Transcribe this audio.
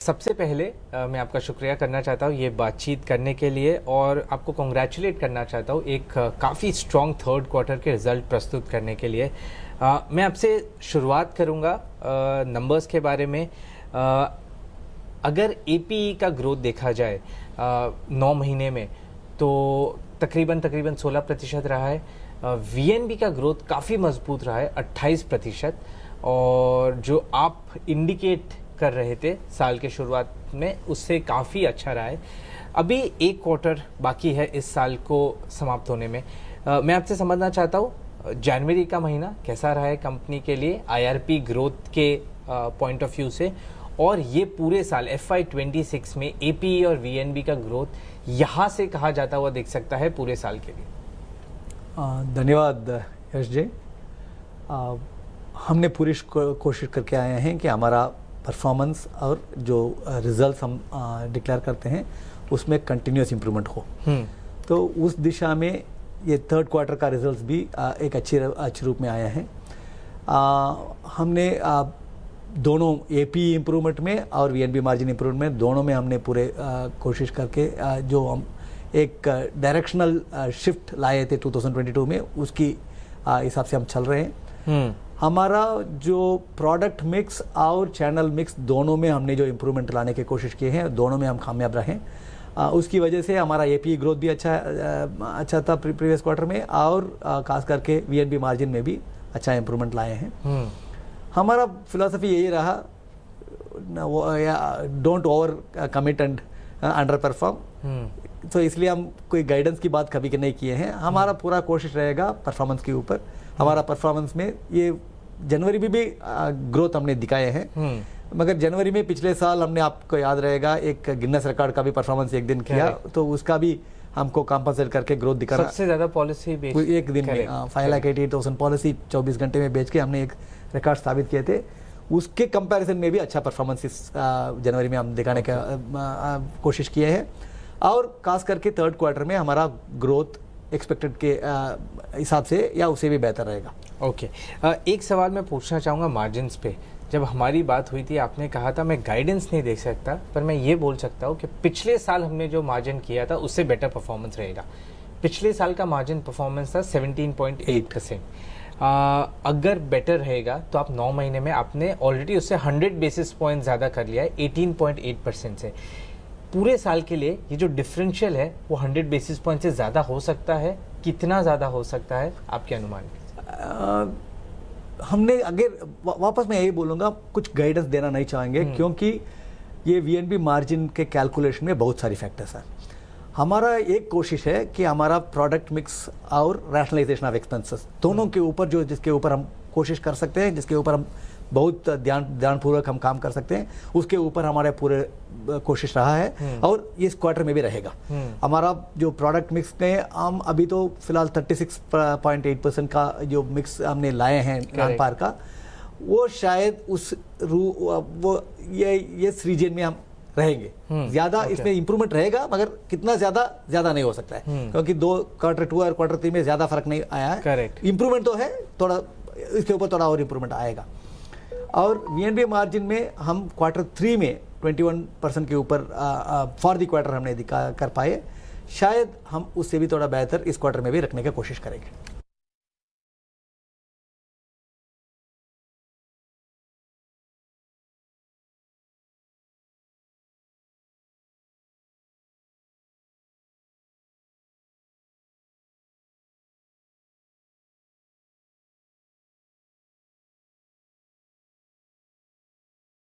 सबसे पहले मैं आपका शुक्रिया करना चाहता हूँ ये बातचीत करने के लिए और आपको कॉन्ग्रेचुलेट करना चाहता हूँ एक काफ़ी स्ट्रॉन्ग थर्ड क्वार्टर के रिज़ल्ट प्रस्तुत करने के लिए। मैं आपसे शुरुआत करूँगा नंबर्स के बारे में। अगर एपीई का ग्रोथ देखा जाए 9 महीने में तो तकरीबन 16% रहा है। वीएनबी का ग्रोथ काफ़ी मजबूत रहा है 28%, और जो आप इंडिकेट कर रहे थे साल के शुरुआत में उससे काफ़ी अच्छा रहा है। अभी एक क्वार्टर बाकी है इस साल को समाप्त होने में। मैं आपसे समझना चाहता हूँ जनवरी का महीना कैसा रहा है कंपनी के लिए आईआरपी ग्रोथ के पॉइंट ऑफ व्यू से, और ये पूरे साल FY26 में एपीई और वीएनबी का ग्रोथ यहाँ से कहा जाता हुआ देख सकता है पूरे साल के लिए। धन्यवाद यश जी। हमने पूरी कोशिश करके आए हैं कि हमारा परफॉर्मेंस और जो रिजल्ट्स हम डिक्लेयर करते हैं उसमें कंटिन्यूस इम्प्रूवमेंट हो। तो उस दिशा में ये थर्ड क्वार्टर का रिजल्ट्स भी एक अच्छे रूप में आया है। हमने दोनों एपी इम्प्रूवमेंट में और वीएनबी मार्जिन इम्प्रूवमेंट में दोनों में हमने पूरे कोशिश करके जो हम एक डायरेक्शनल शिफ्ट लाए थे 2022 में उसकी हिसाब से हम चल रहे हैं। हमारा जो प्रोडक्ट मिक्स और चैनल मिक्स दोनों में हमने जो इम्प्रूवमेंट लाने की कोशिश किए हैं दोनों में हम कामयाब रहे। उसकी वजह से हमारा एपी ग्रोथ भी अच्छा था प्रीवियस क्वार्टर में, और खास करके वीएनबी मार्जिन में भी अच्छा इम्प्रूवमेंट लाए हैं। हमारा फिलॉसफी यही रहा, don't over commit and under perform. तो इसलिए हम कोई गाइडेंस की बात कभी नहीं किए हैं। हमारा पूरा कोशिश रहेगा परफॉर्मेंस के ऊपर। हमारा परफॉर्मेंस में ये जनवरी में भी ग्रोथ हमने दिखाए हैं, मगर जनवरी में पिछले साल हमने, आपको याद रहेगा, एक गिनेस रिकॉर्ड का भी परफॉर्मेंस एक दिन किया, तो उसका भी हमको कॉम्पनसेट करके ग्रोथ दिखाना। सबसे ज्यादा पॉलिसी एक दिन में 5,88,000 पॉलिसी 24 घंटे में बेच के हमने एक रिकॉर्ड स्थापित किए थे। उसके कंपैरिजन में भी अच्छा परफॉर्मेंस इस जनवरी में हम दिखाने का कोशिश किए हैं, और खास करके थर्ड क्वार्टर में हमारा ग्रोथ एक्सपेक्टेड के हिसाब से या उससे भी बेहतर रहेगा। ओके। एक सवाल मैं पूछना चाहूँगा मार्जिन्स पे। जब हमारी बात हुई थी आपने कहा था मैं गाइडेंस नहीं दे सकता, पर मैं ये बोल सकता हूँ कि पिछले साल हमने जो मार्जिन किया था उससे बेटर परफॉर्मेंस रहेगा। पिछले साल का मार्जिन परफॉर्मेंस था 17.8%। अगर बेटर रहेगा तो आप 9 महीने में आपने ऑलरेडी उससे 100 बेसिस पॉइंट ज़्यादा कर लिया है 18.8% से। पूरे साल के लिए ये जो डिफरेंशियल है वो 100 बेसिस पॉइंट से ज़्यादा हो सकता है। कितना ज़्यादा हो सकता है आपके अनुमान? हमने अगर वापस मैं यही बोलूँगा, कुछ गाइडेंस देना नहीं चाहेंगे, क्योंकि ये वीएनबी मार्जिन के कैलकुलेशन में बहुत सारी फैक्टर्स हैं। हमारा एक कोशिश है कि हमारा प्रोडक्ट मिक्स और रैशनलाइजेशन ऑफ एक्सपेंसेस दोनों के ऊपर, जो जिसके ऊपर हम कोशिश कर सकते हैं, जिसके ऊपर हम बहुत ध्यानपूर्वक हम काम कर सकते हैं, उसके ऊपर हमारे पूरे कोशिश रहा है और इस क्वार्टर में भी रहेगा। हमारा जो प्रोडक्ट मिक्स में हम अभी तो फिलहाल 36.8% का जो मिक्स हमने लाए हैं नॉन पार का, वो शायद उस वो ये रीजन में हम रहेंगे। ज्यादा इसमें इंप्रूवमेंट रहेगा, मगर कितना ज्यादा नहीं हो सकता है, क्योंकि क्वार्टर 2 और क्वार्टर 3 में ज्यादा फर्क नहीं आया है। इंप्रूवमेंट तो है, थोड़ा इसके ऊपर थोड़ा और इंप्रूवमेंट आएगा। और वीएनबी मार्जिन में हम क्वार्टर 3 में 21% के ऊपर फॉर द क्वार्टर हमने दिखा कर पाए। शायद हम उससे भी थोड़ा बेहतर इस क्वार्टर में भी रखने की कोशिश करेंगे।